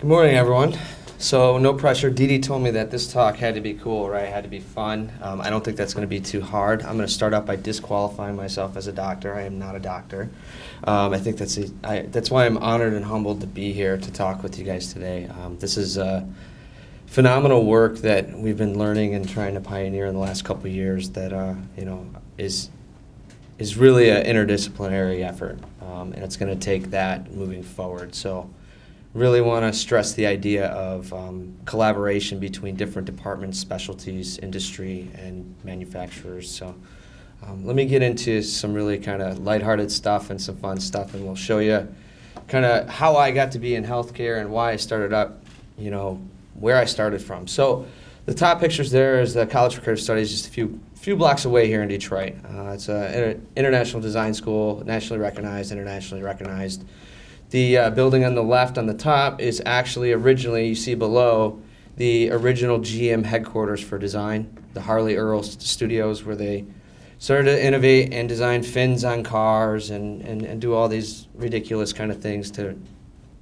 Good morning, everyone. So, no pressure. Dee Dee told me that this talk had to be cool, right? It had to be fun. I don't think that's going to be too hard. I'm going to start out by disqualifying myself as a doctor. I am not a doctor. I think that's why I'm honored and humbled to be here to talk with you guys today. This is phenomenal work that we've been learning and trying to pioneer in the last couple of years that is really an interdisciplinary effort, and it's going to take that moving forward. So. Really want to stress the idea of collaboration between different departments, specialties, industry, and manufacturers. So let me get into some really kind of lighthearted stuff and some fun stuff, and we'll show you kind of how I got to be in healthcare and why I started up, where I started from. So the top pictures there is the College for Creative Studies, just a few blocks away here in Detroit. It's an international design school, nationally recognized, internationally recognized. The building on the left on the top is actually originally, you see below, the original GM headquarters for design, the Harley Earl Studios, where they started to innovate and design fins on cars and do all these ridiculous kind of things to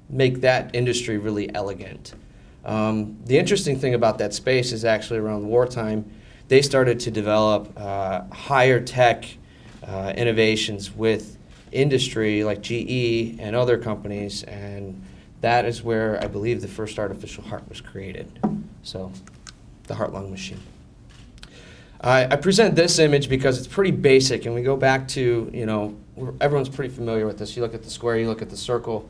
make that industry really elegant. The interesting thing about that space is actually around wartime, they started to develop higher tech innovations with industry like GE and other companies, and that is where I believe the first artificial heart was created. So the heart-lung machine. I present this image because it's pretty basic, and we go back to, everyone's pretty familiar with this. You look at the square, you look at the circle.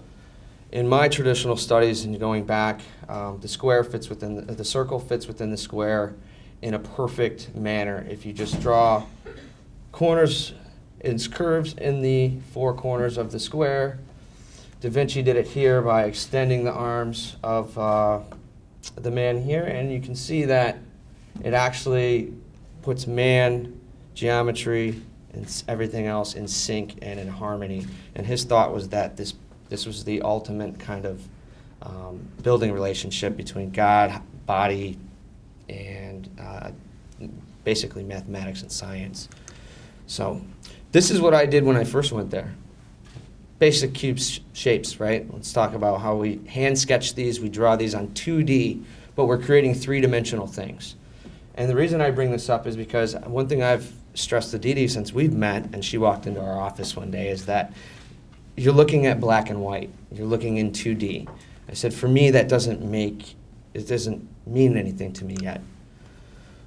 In my traditional studies and going back, the square fits within, the circle fits within the square in a perfect manner. If you just draw corners, it's curves in the four corners of the square. Da Vinci did it here by extending the arms of the man here, and you can see that it actually puts man, geometry, and everything else in sync and in harmony. And his thought was that this was the ultimate kind of building relationship between God, body, and basically mathematics and science. So this is what I did when I first went there. Basic cube shapes, right? Let's talk about how we hand sketch these. We draw these on 2D, but we're creating three-dimensional things. And the reason I bring this up is because one thing I've stressed to Dee Dee since we've met, and she walked into our office one day, is that you're looking at black and white. You're looking in 2D. I said, for me, it doesn't mean anything to me yet.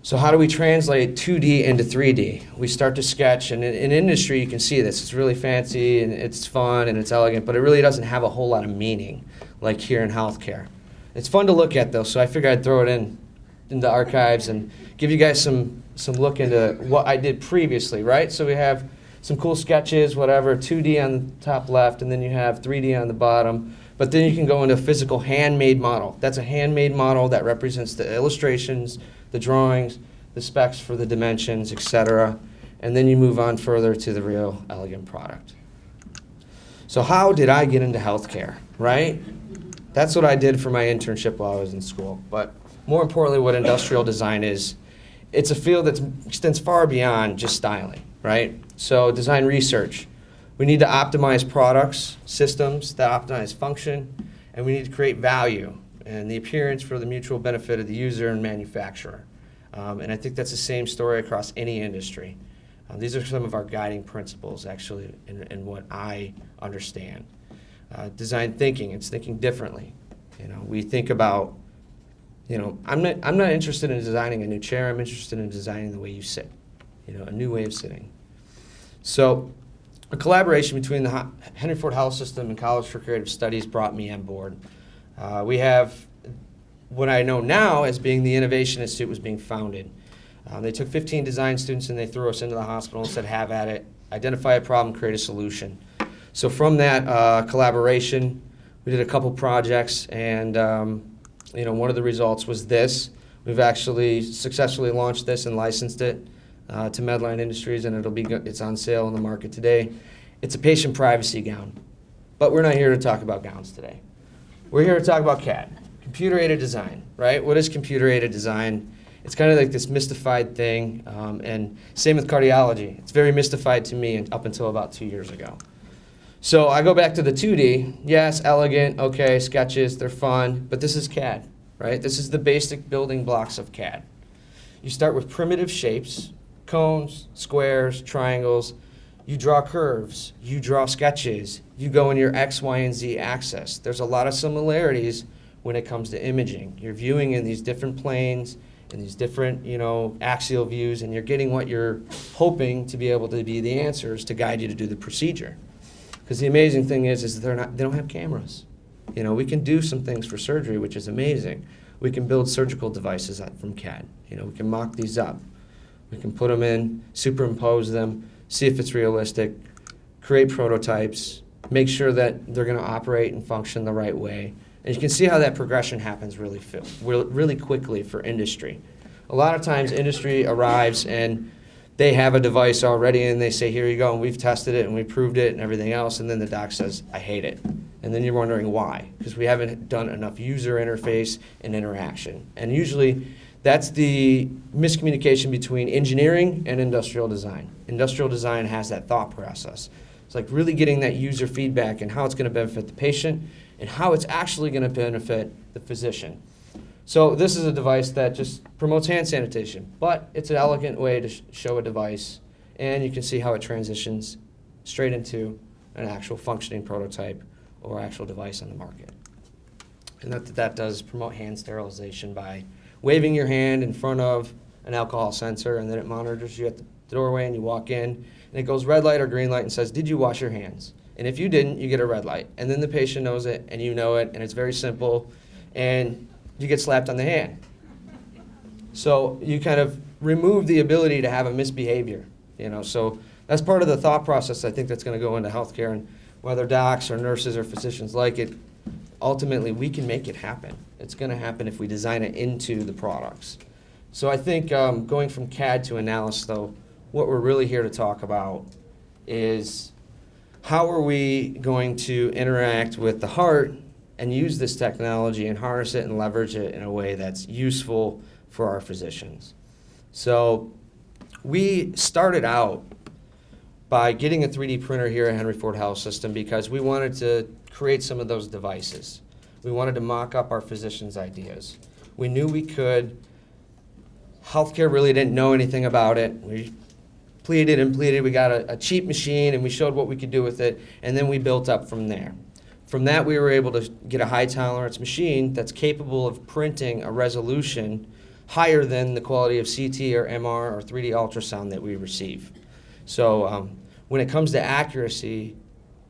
So how do we translate 2D into 3D? We start to sketch, and in industry you can see this. It's really fancy, and it's fun, and it's elegant, but it really doesn't have a whole lot of meaning, like here in healthcare. It's fun to look at, though, so I figured I'd throw it in the archives and give you guys some look into what I did previously, right? So we have some cool sketches, whatever, 2D on the top left, and then you have 3D on the bottom. But then you can go into a physical handmade model. That's a handmade model that represents the illustrations, the drawings, the specs for the dimensions, etc. And then you move on further to the real elegant product. So how did I get into healthcare, right? That's what I did for my internship while I was in school. But more importantly, what industrial design is, it's a field that extends far beyond just styling, right? So design research. We need to optimize products, systems that optimize function, and we need to create value and the appearance for the mutual benefit of the user and manufacturer. And I think that's the same story across any industry. These are some of our guiding principles, actually, in what I understand. Design thinking, it's thinking differently. We think about, I'm not interested in designing a new chair, I'm interested in designing the way you sit, a new way of sitting. So a collaboration between the Henry Ford Health System and College for Creative Studies brought me on board. We have what I know now as being the Innovation Institute was being founded. They took 15 design students and they threw us into the hospital and said, have at it, identify a problem, create a solution. So from that collaboration, we did a couple projects, and one of the results was this. We've actually successfully launched this and licensed it to Medline Industries, and it's on sale in the market today. It's a patient privacy gown, but we're not here to talk about gowns today. We're here to talk about CAD, computer-aided design, right? What is computer-aided design? It's kind of like this mystified thing, and same with cardiology. It's very mystified to me up until about 2 years ago. So I go back to the 2D. Yes, elegant, okay, sketches, they're fun, but this is CAD, right? This is the basic building blocks of CAD. You start with primitive shapes, cones, squares, triangles. You draw curves, you draw sketches, you go in your X, Y, and Z axis. There's a lot of similarities when it comes to imaging. You're viewing in these different planes, in these different, axial views, and you're getting what you're hoping to be able to be the answers to guide you to do the procedure. Because the amazing thing is they don't have cameras. We can do some things for surgery, which is amazing. We can build surgical devices from CAD. We can mock these up. We can put them in, superimpose them, see if it's realistic, create prototypes, make sure that they're going to operate and function the right way. And you can see how that progression happens really quickly for industry. A lot of times industry arrives and they have a device already and they say, here you go, and we've tested it and we proved it and everything else, and then the doc says, I hate it. And then you're wondering why, because we haven't done enough user interface and interaction. And usually that's the miscommunication between engineering and industrial design. Industrial design has that thought process. It's like really getting that user feedback and how it's going to benefit the patient and how it's actually going to benefit the physician. So this is a device that just promotes hand sanitation, but it's an elegant way to show a device, and you can see how it transitions straight into an actual functioning prototype or actual device on the market. And that does promote hand sterilization by waving your hand in front of an alcohol sensor, and then it monitors you at the doorway, and you walk in, and it goes red light or green light and says, did you wash your hands? And if you didn't, you get a red light. And then the patient knows it, and you know it, and it's very simple, and you get slapped on the hand. So you kind of remove the ability to have a misbehavior, So that's part of the thought process I think that's going to go into healthcare, and whether docs or nurses or physicians like it, ultimately we can make it happen. It's going to happen if we design it into the products. So I think going from CAD to Analysis, though, what we're really here to talk about is how are we going to interact with the heart and use this technology and harness it and leverage it in a way that's useful for our physicians. So we started out by getting a 3D printer here at Henry Ford Health System because we wanted to create some of those devices. We wanted to mock up our physicians' ideas. We knew we could. Healthcare really didn't know anything about it. We pleaded and pleaded. We got a cheap machine and we showed what we could do with it, and then we built up from there. From that, we were able to get a high tolerance machine that's capable of printing a resolution higher than the quality of CT or MR or 3D ultrasound that we receive. So when it comes to accuracy,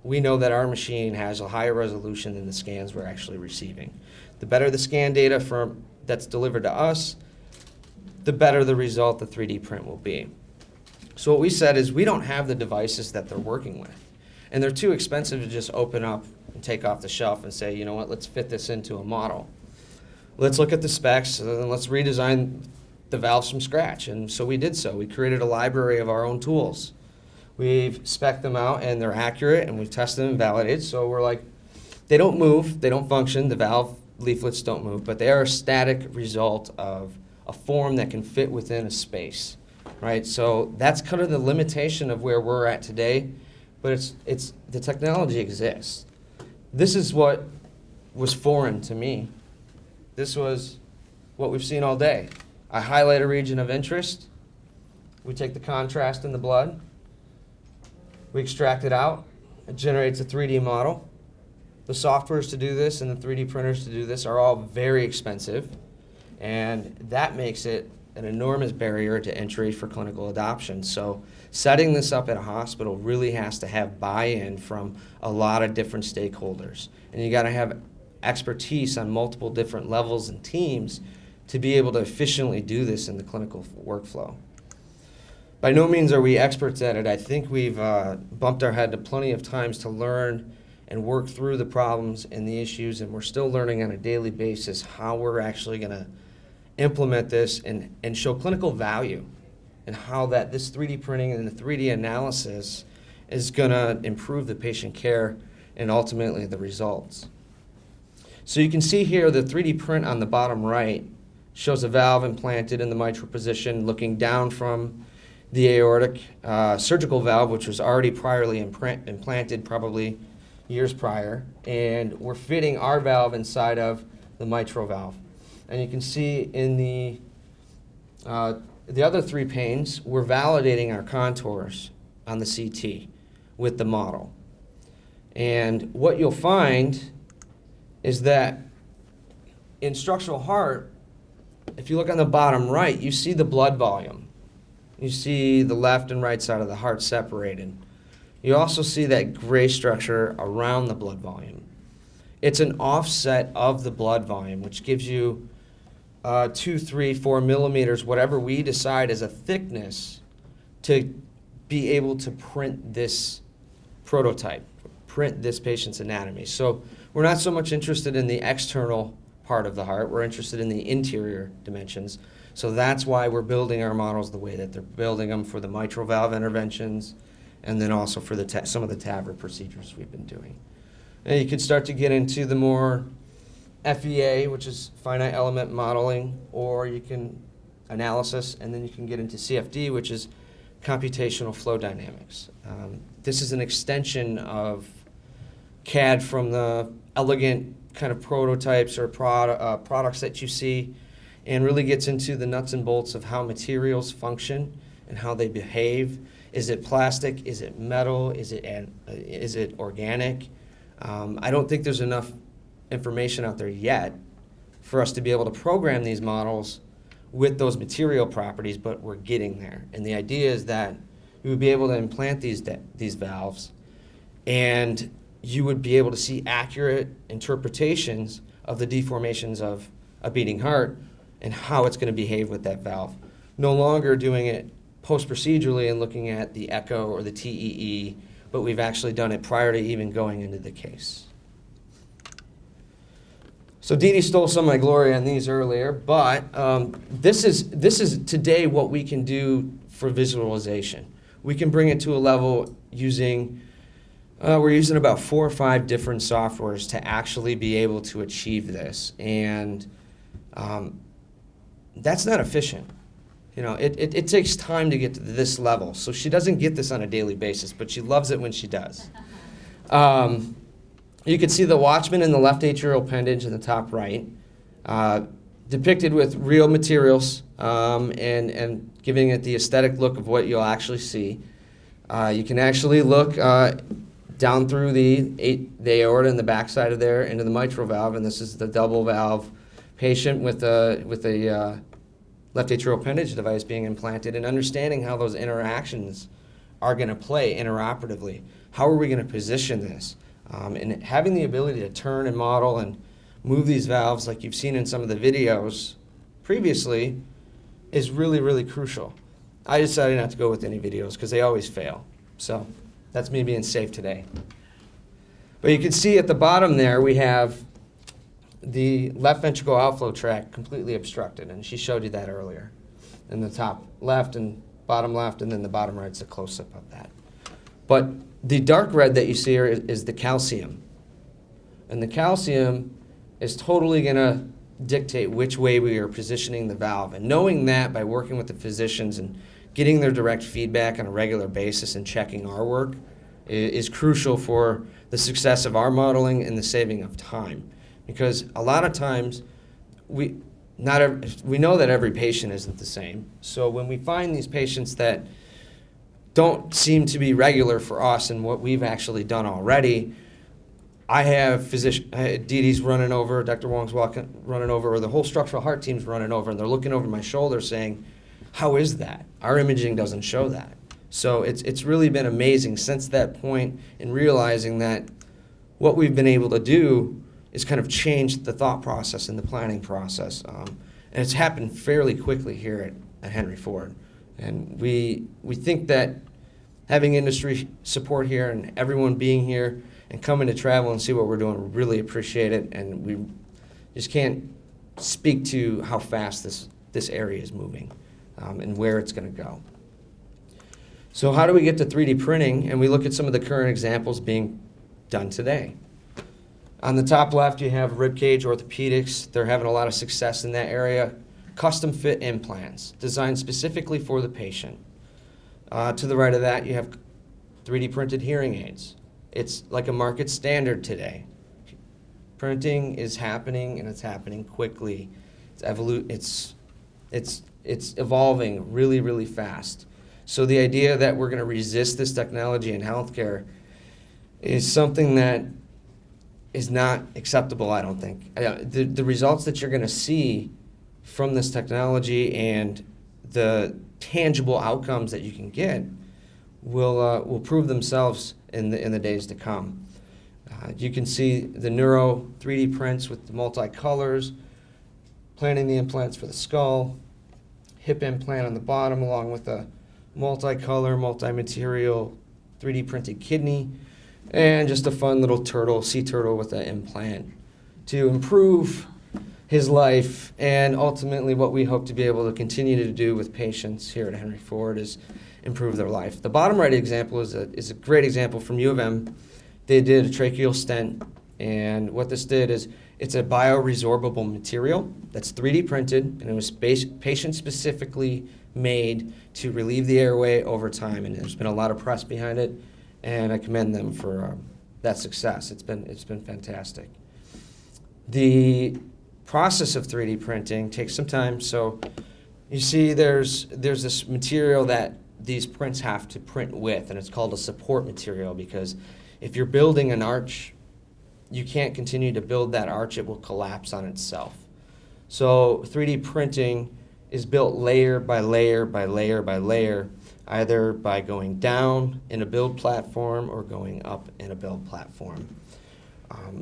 we know that our machine has a higher resolution than the scans we're actually receiving. The better the scan data that's delivered to us, the better the result the 3D print will be. So what we said is we don't have the devices that they're working with. And they're too expensive to just open up and take off the shelf and say, you know what, let's fit this into a model. Let's look at the specs and let's redesign the valves from scratch. And so we did so. We created a library of our own tools. We've spec'd them out and they're accurate and we've tested them and validated. So we're like, they don't move, they don't function, the valve leaflets don't move, but they are a static result of a form that can fit within a space, right? So that's kind of the limitation of where we're at today, but it's the technology exists. This is what was foreign to me. This was what we've seen all day. I highlight a region of interest. We take the contrast in the blood. We extract it out. It generates a 3D model. The softwares to do this and the 3D printers to do this are all very expensive, and that makes it an enormous barrier to entry for clinical adoption. So setting this up at a hospital really has to have buy-in from a lot of different stakeholders. And you gotta have expertise on multiple different levels and teams to be able to efficiently do this in the clinical workflow. By no means are we experts at it. I think we've bumped our head to plenty of times to learn and work through the problems and the issues, and we're still learning on a daily basis how we're actually gonna implement this and show clinical value and how this 3D printing and the 3D analysis is gonna improve the patient care and ultimately the results. So you can see here the 3D print on the bottom right shows a valve implanted in the mitral position looking down from the aortic surgical valve, which was already priorly implanted probably years prior, and we're fitting our valve inside of the mitral valve. And you can see in the other 3 panes, we're validating our contours on the CT with the model. And what you'll find is that in structural heart, if you look on the bottom right, you see the blood volume. You see the left and right side of the heart separated. You also see that gray structure around the blood volume. It's an offset of the blood volume, which gives you 2, 3, 4 millimeters, whatever we decide as a thickness, to be able to print this prototype, print this patient's anatomy. So we're not so much interested in the external part of the heart, we're interested in the interior dimensions. So that's why we're building our models the way that they're building them for the mitral valve interventions, and then also for the some of the TAVR procedures we've been doing. And you can start to get into the more FEA, which is finite element modeling, or you can analysis, and then you can get into CFD, which is computational flow dynamics. This is an extension of CAD from the elegant kind of prototypes or products that you see, and really gets into the nuts and bolts of how materials function and how they behave. Is it plastic? Is it metal? Is it organic? I don't think there's enough information out there yet for us to be able to program these models with those material properties, but we're getting there. And the idea is that you would be able to implant these valves, and you would be able to see accurate interpretations of the deformations of a beating heart and how it's going to behave with that valve. No longer doing it post-procedurally and looking at the echo or the TEE, but we've actually done it prior to even going into the case. So Dee Dee stole some of my glory on these earlier, but this is today what we can do for visualization. We can bring it to a level using, we're using about 4 or 5 different softwares to actually be able to achieve this. And that's not efficient. You know, it takes time to get to this level. So she doesn't get this on a daily basis, but she loves it when she does. You can see the Watchman in the left atrial appendage in the top right, depicted with real materials and giving it the aesthetic look of what you'll actually see. You can actually look down through the aorta and the backside of there into the mitral valve, and this is the double valve patient with a left atrial appendage device being implanted, and understanding how those interactions are going to play interoperatively. How are we going to position this? And having the ability to turn and model and move these valves like you've seen in some of the videos previously is really, really crucial. I decided not to go with any videos because they always fail. So that's me being safe today. But you can see at the bottom there we have the left ventricle outflow tract completely obstructed, and she showed you that earlier. In the top left and bottom left, and then the bottom right's a close-up of that. But the dark red that you see here is the calcium. And the calcium is totally going to dictate which way we are positioning the valve. And knowing that by working with the physicians and getting their direct feedback on a regular basis and checking our work is crucial for the success of our modeling and the saving of time. Because a lot of times we know that every patient isn't the same. So when we find these patients that don't seem to be regular for us and what we've actually done already, I have Dee Dee's running over, Dr. Wong's running over, or the whole structural heart team's running over, and they're looking over my shoulder saying, how is that? Our imaging doesn't show that. So it's really been amazing since that point in realizing that what we've been able to do is kind of change the thought process and the planning process. And it's happened fairly quickly here at Henry Ford. And we think that having industry support here and everyone being here and coming to travel and see what we're doing, we really appreciate it. And we just can't speak to how fast this area is moving and where it's going to go. So how do we get to 3D printing? And we look at some of the current examples being done today. On the top left, you have ribcage orthopedics. They're having a lot of success in that area. Custom fit implants designed specifically for the patient. To the right of that, you have 3D printed hearing aids. It's like a market standard today. Printing is happening, and it's happening quickly. It's evolving really, really fast. So the idea that we're going to resist this technology in healthcare is something that is not acceptable, I don't think. The results that you're going to see from this technology and the tangible outcomes that you can get will prove themselves in the days to come. You can see the neuro 3D prints with the multi-colors, planting the implants for the skull, hip implant on the bottom along with a multi-color, multi-material 3D printed kidney, and just a fun little sea turtle with an implant to improve his life. And ultimately what we hope to be able to continue to do with patients here at Henry Ford is improve their life. The bottom right example is a great example from U of M. They did a tracheal stent, and what this did is it's a bioresorbable material that's 3D printed, and it was patient-specifically made to relieve the airway over time, and there's been a lot of press behind it, and I commend them for that success. It's been fantastic. The process of 3D printing takes some time, so you see there's this material that these prints have to print with, and it's called a support material, because if you're building an arch, you can't continue to build that arch, it will collapse on itself. So 3D printing is built layer by layer by layer by layer, either by going down in a build platform or going up in a build platform.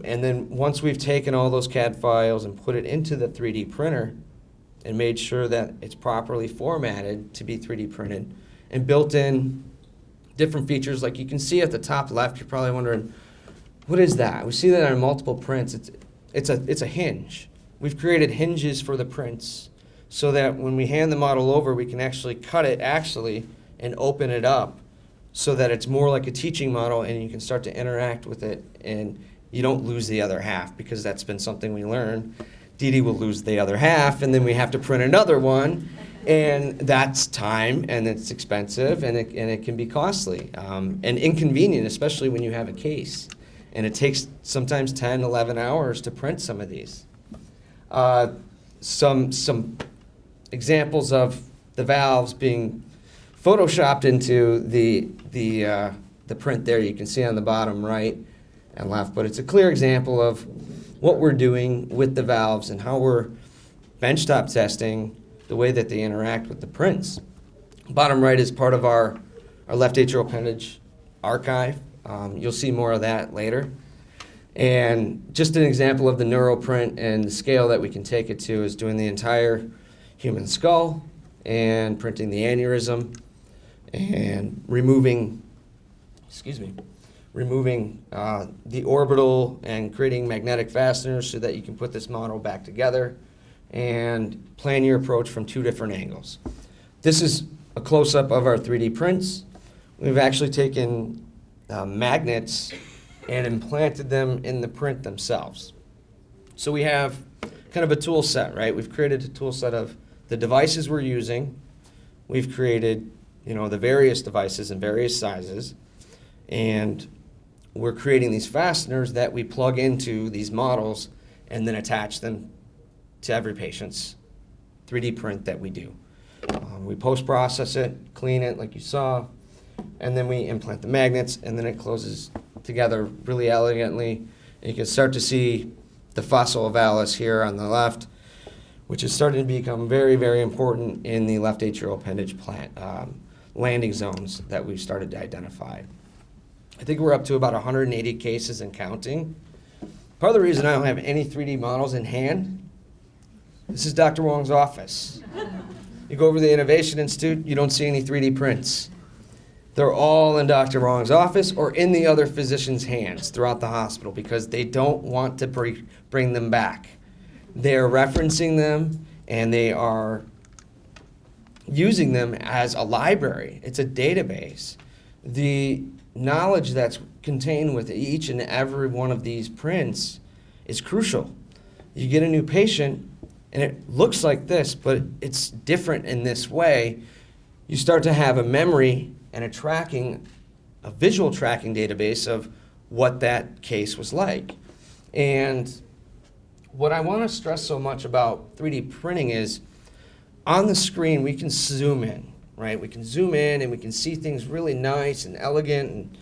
And then once we've taken all those CAD files and put it into the 3D printer and made sure that it's properly formatted to be 3D printed and built in different features, like you can see at the top left, you're probably wondering, what is that? We see that on multiple prints. It's a hinge. We've created hinges for the prints so that when we hand the model over, we can actually cut it and open it up so that it's more like a teaching model and you can start to interact with it and you don't lose the other half, because that's been something we learned. Dee Dee will lose the other half, and then we have to print another one, and that's time, and it's expensive, and it can be costly and inconvenient, especially when you have a case. And it takes sometimes 10, 11 hours to print some of these. Some examples of the valves being photoshopped into the print there, you can see on the bottom right and left, but it's a clear example of what we're doing with the valves and how we're benchtop testing the way that they interact with the prints. Bottom right is part of our left atrial appendage archive. You'll see more of that later. And just an example of the neuroprint and the scale that we can take it to is doing the entire human skull and printing the aneurysm and removing the orbital and creating magnetic fasteners so that you can put this model back together and plan your approach from two different angles. This is a close-up of our 3D prints. We've actually taken magnets and implanted them in the print themselves. So we have kind of a tool set, right? We've created a tool set of the devices we're using. We've created, the various devices in various sizes, and we're creating these fasteners that we plug into these models and then attach them to every patient's 3D print that we do. We post-process it, clean it like you saw, and then we implant the magnets, and then it closes together really elegantly. And you can start to see the fossa ovalis here on the left, which is starting to become very, very important in the left atrial appendage landing zones that we've started to identify. I think we're up to about 180 cases and counting. Part of the reason I don't have any 3D models in hand, this is Dr. Wong's office. You go over to the Innovation Institute, you don't see any 3D prints. They're all in Dr. Wong's office or in the other physicians' hands throughout the hospital because they don't want to bring them back. They're referencing them and they are using them as a library. It's a database. The knowledge that's contained with each and every one of these prints is crucial. You get a new patient and it looks like this, but it's different in this way. you start to have a memory and a visual tracking database of what that case was like. And what I want to stress so much about 3D printing is on the screen we can zoom in, right? We can zoom in and we can see things really nice and elegant, and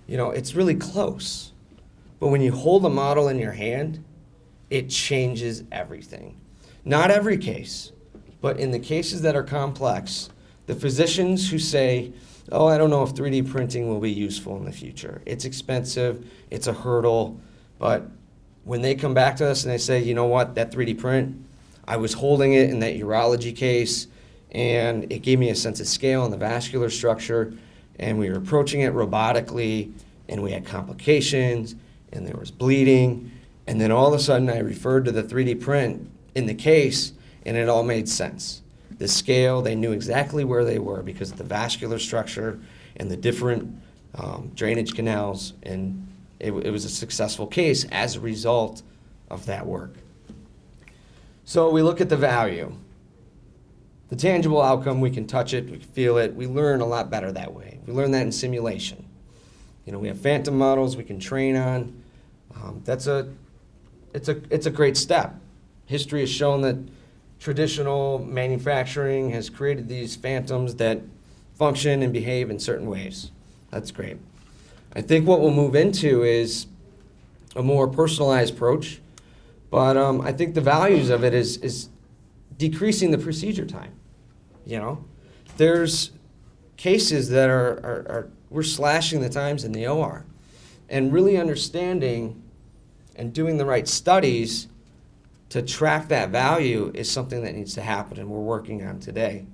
it's really close. But when you hold a model in your hand, it changes everything. Not every case, but in the cases that are complex, the physicians who say, oh, I don't know if 3D printing will be useful in the future. It's expensive, it's a hurdle, but when they come back to us and they say, you know what, that 3D print, I was holding it in that urology case, and it gave me a sense of scale in the vascular structure, and we were approaching it robotically, and we had complications, and there was bleeding, and then all of a sudden I referred to the 3D print in the case, and it all made sense. The scale, they knew exactly where they were because of the vascular structure and the different drainage canals, and it was a successful case as a result of that work. So we look at the value. The tangible outcome, we can touch it, we can feel it, we learn a lot better that way. We learn that in simulation. We have phantom models we can train on. It's a great step. History has shown that traditional manufacturing has created these phantoms that function and behave in certain ways. That's great. I think what we'll move into is a more personalized approach, but I think the values of it is decreasing the procedure time. There's cases that we're slashing the times in the OR, and really understanding and doing the right studies to track that value is something that needs to happen, and we're working on today.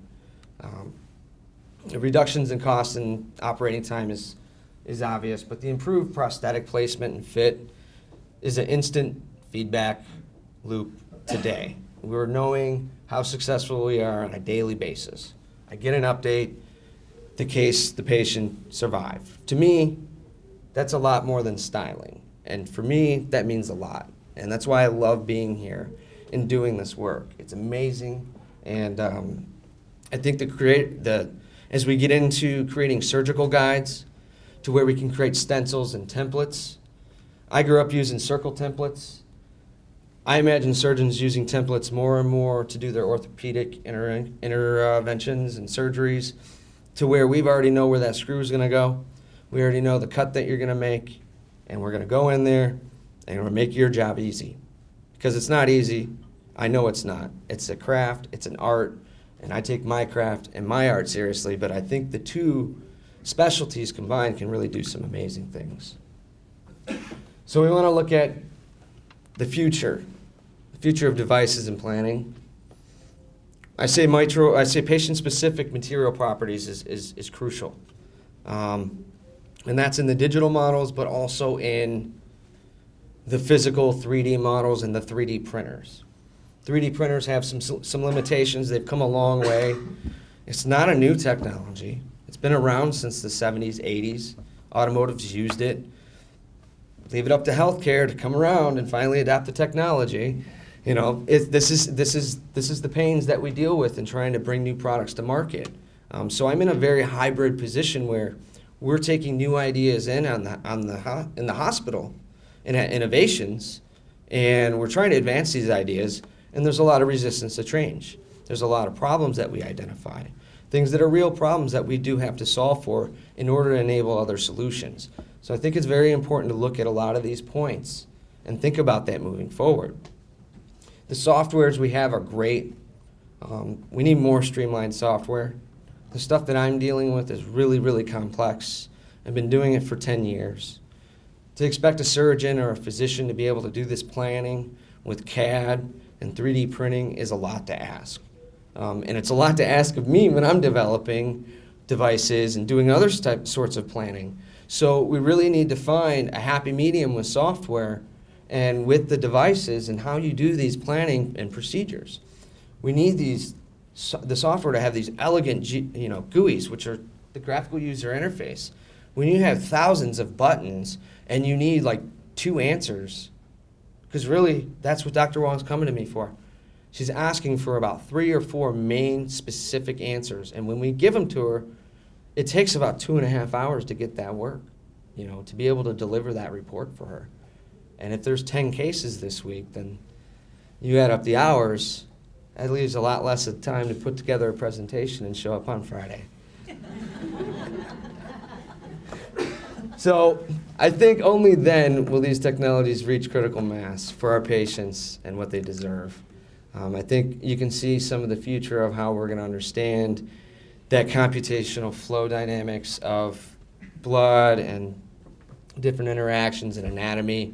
The reductions in cost and operating time is obvious, but the improved prosthetic placement and fit is an instant feedback loop today. We're knowing how successful we are on a daily basis. I get an update, the patient survived. To me, that's a lot more than styling. And for me, that means a lot. And that's why I love being here and doing this work. It's amazing. And I think as we get into creating surgical guides to where we can create stencils and templates, I grew up using circle templates. I imagine surgeons using templates more and more to do their orthopedic interventions and surgeries, to where we already know where that screw is going to go. We already know the cut that you're going to make, and we're going to go in there and we're going to make your job easy. Because it's not easy. I know it's not. It's a craft, it's an art, and I take my craft and my art seriously, but I think the two specialties combined can really do some amazing things. So we want to look at the future of devices and planning. I say patient-specific material properties is crucial. And that's in the digital models, but also in the physical 3D models and the 3D printers. 3D printers have some limitations. They've come a long way. It's not a new technology. It's been around since the 70s, 80s. Automotive's used it. Leave it up to healthcare to come around and finally adopt the technology. This is the pains that we deal with in trying to bring new products to market. So I'm in a very hybrid position where we're taking new ideas in the hospital and innovations, and we're trying to advance these ideas. And there's a lot of resistance to change. There's a lot of problems that we identify, things that are real problems that we do have to solve for in order to enable other solutions. So I think it's very important to look at a lot of these points and think about that moving forward. The softwares we have are great. We need more streamlined software. The stuff that I'm dealing with is really, really complex. I've been doing it for 10 years. To expect a surgeon or a physician to be able to do this planning with CAD and 3D printing is a lot to ask. And it's a lot to ask of me when I'm developing devices and doing other sorts of planning. So we really need to find a happy medium with software and with the devices and how you do these planning and procedures. We need the software to have these elegant GUIs, which are the graphical user interface. When you have thousands of buttons and you need like 2 answers, because really that's what Dr. Wong's coming to me for. She's asking for about 3 or 4 main specific answers. And when we give them to her, it takes about 2.5 hours to get that work, to be able to deliver that report for her. And if there's 10 cases this week, then you add up the hours, that leaves a lot less of time to put together a presentation and show up on Friday. So I think only then will these technologies reach critical mass for our patients and what they deserve. I think you can see some of the future of how we're going to understand that computational flow dynamics of blood and different interactions in anatomy.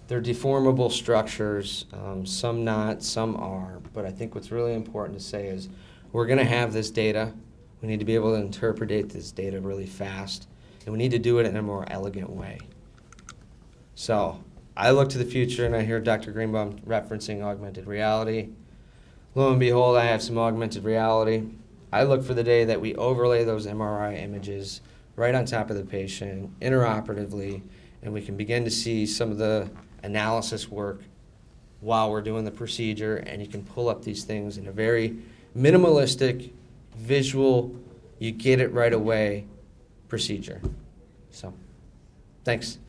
They're deformable structures, some not, some are. But I think what's really important to say is we're going to have this data. We need to be able to interpret this data really fast. And we need to do it in a more elegant way. So I look to the future, and I hear Dr. Greenbaum referencing augmented reality. Lo and behold, I have some augmented reality. I look for the day that we overlay those MRI images right on top of the patient, interoperatively, and we can begin to see some of the analysis work while we're doing the procedure, and you can pull up these things in a very minimalistic, visual, you get it right away procedure. So, thanks.